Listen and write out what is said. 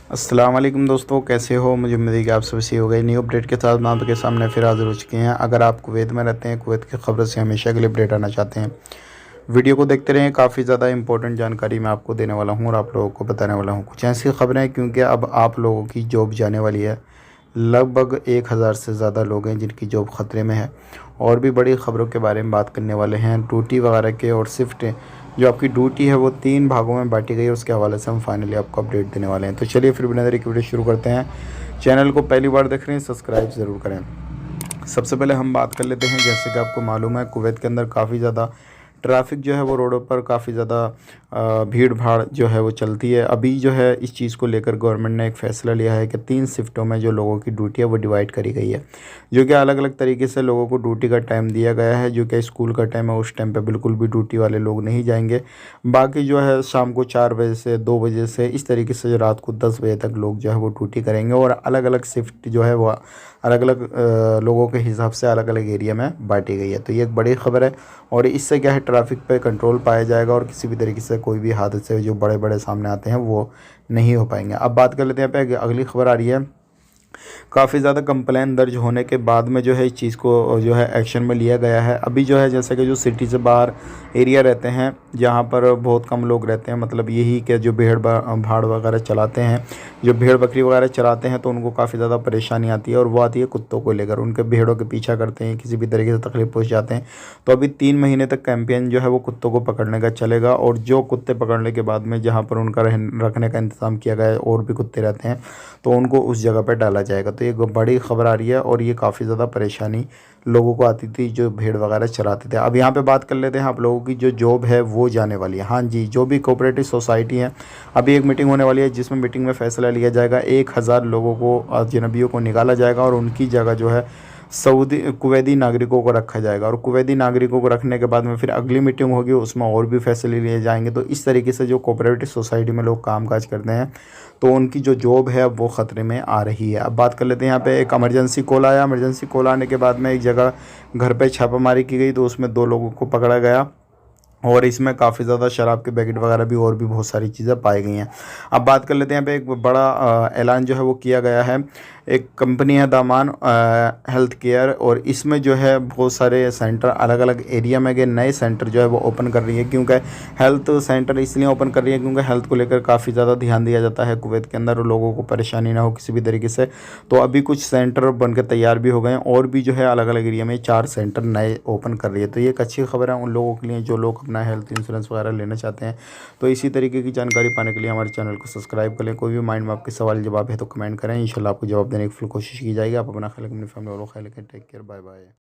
अस्सलाम वालेकुम दोस्तों, कैसे हो। मुझे उम्मीद है कि आप सब सही हो गए। न्यू अपडेट के साथ मैं आपके सामने फिर हाजिर हो चुके हैं। अगर आप कुवैत में रहते हैं, कुवैत की खबर से हमेशा के लिए अपडेट आना चाहते हैं, वीडियो को देखते रहें। काफ़ी ज़्यादा इंपॉर्टेंट जानकारी मैं आपको देने वाला हूँ और आप लोगों को बताने वाला हूँ कुछ ऐसी खबरें, क्योंकि अब आप लोगों की जॉब जाने वाली है। लगभग 1000 से ज़्यादा लोग हैं जिनकी जॉब ख़तरे में है। और भी बड़ी ख़बरों के बारे में बात करने वाले हैं, ड्यूटी वगैरह के। और शिफ्ट जो आपकी ड्यूटी है वो 3 भागों में बांटी गई है, उसके हवाले से हम फाइनली आपको अपडेट देने वाले हैं। तो चलिए फिर बिना देरी के वीडियो शुरू करते हैं। चैनल को पहली बार देख रहे हैं, सब्सक्राइब ज़रूर करें। सबसे पहले हम बात कर लेते हैं, जैसे कि आपको मालूम है कुवैत के अंदर काफ़ी ज़्यादा ट्रैफिक जो है वो रोडों पर काफ़ी ज़्यादा भीड़ भाड़ जो है वो चलती है। अभी जो है इस चीज़ को लेकर गवर्नमेंट ने एक फ़ैसला लिया है कि 3 शिफ्टों में जो लोगों की ड्यूटी है वो डिवाइड करी गई है, जो कि अलग अलग तरीके से लोगों को ड्यूटी का टाइम दिया गया है। जो कि स्कूल का टाइम है, उस टाइम पे बिल्कुल भी ड्यूटी वाले लोग नहीं जाएंगे। बाकी जो है शाम को 4 बजे से 2 बजे से इस तरीके से रात को 10 बजे तक लोग जो है वो ड्यूटी करेंगे। और अलग अलग शिफ्ट जो है वो अलग अलग लोगों के हिसाब से अलग अलग एरिया में बांटी गई है। तो ये एक बड़ी खबर है और इससे क्या है, ट्रैफिक पे कंट्रोल पाया जाएगा और किसी भी तरीके से कोई भी हादसे जो बड़े बड़े सामने आते हैं वो नहीं हो पाएंगे। अब बात कर लेते हैं, यहाँ पे अगली खबर आ रही है। काफ़ी ज़्यादा कंप्लेन दर्ज होने के बाद में जो है इस चीज़ को जो है एक्शन में लिया गया है। अभी जो है जैसे कि जो सिटी से बाहर एरिया रहते हैं, जहाँ पर बहुत कम लोग रहते हैं, मतलब यही कि जो भाड़ वगैरह चलाते हैं, जो भेड़ बकरी वगैरह चराते हैं, तो उनको काफ़ी ज़्यादा परेशानी आती है। और वो आती है कुत्तों को लेकर, उनके भेड़ों के पीछा करते हैं, किसी भी तरीके से तकलीफ पहुँच जाते हैं। तो अभी 3 महीने तक कैंपेन जो है वो कुत्तों को पकड़ने का चलेगा। और जो कुत्ते पकड़ने के बाद में जहाँ पर उनका रखने का इंतज़ाम किया गया है और भी कुत्ते रहते हैं, तो उनको उस जगह पर डाला जाएगा। तो ये बड़ी खबर आ रही है और ये काफ़ी ज़्यादा परेशानी लोगों को आती थी जो भेड़ वगैरह चराते थे। अब यहाँ पे बात कर लेते हैं, आप लोगों की जो जॉब है वो जाने वाली है। हाँ जी, जो भी कोऑपरेटिव सोसाइटी है, अभी एक मीटिंग होने वाली है जिसमें मीटिंग में फ़ैसला लिया जाएगा। 1000 लोगों को, अजनबियों को निकाला जाएगा और उनकी जगह जो है कुवैती नागरिकों को रखा जाएगा। और कुवैती नागरिकों को रखने के बाद में फिर अगली मीटिंग होगी, उसमें और भी फैसले लिए जाएंगे। तो इस तरीके से जो कोऑपरेटिव सोसाइटी में लोग कामकाज करते हैं, तो उनकी जो जॉब है वो ख़तरे में आ रही है। अब बात कर लेते हैं, यहाँ पे एक इमरजेंसी कॉल आया। इमरजेंसी कॉल आने के बाद में एक जगह घर पे छापामारी की गई, तो उसमें 2 लोगों को पकड़ा गया और इसमें काफ़ी ज़्यादा शराब के पैकेट वगैरह भी और भी बहुत सारी चीज़ें पाई गई हैं। अब बात कर लेते हैं, यहाँ पे एक बड़ा ऐलान जो है वो किया गया है। एक कंपनी है दामान हेल्थ केयर, और इसमें जो है बहुत सारे सेंटर अलग अलग एरिया में गए, नए सेंटर जो है वो ओपन कर रही है। क्योंकि हेल्थ सेंटर इसलिए ओपन कर रही है क्योंकि हेल्थ को लेकर काफ़ी ज़्यादा ध्यान दिया जाता है कुवैत के अंदर, और लोगों को परेशानी ना हो किसी भी तरीके से। तो अभी कुछ सेंटर बनकर तैयार भी हो गए हैं और भी जो है अलग अलग एरिया में 4 सेंटर नए ओपन कर रही है। तो ये एक अच्छी खबर है उन लोगों के लिए जो लोग अपना हेल्थ इंश्योरेंस वगैरह लेना चाहते हैं। तो इसी तरीके की जानकारी पाने के लिए हमारे चैनल को सब्सक्राइब कर लें। कोई भी माइंड में आपके सवाल जवाब है तो कमेंट करें, इंशाल्लाह आपको जवाब देने की फुल कोशिश की जाएगी। आप अपना ख्याल रखें, अपनी फैमिली वालों का ख्याल रखें। Take care, bye bye.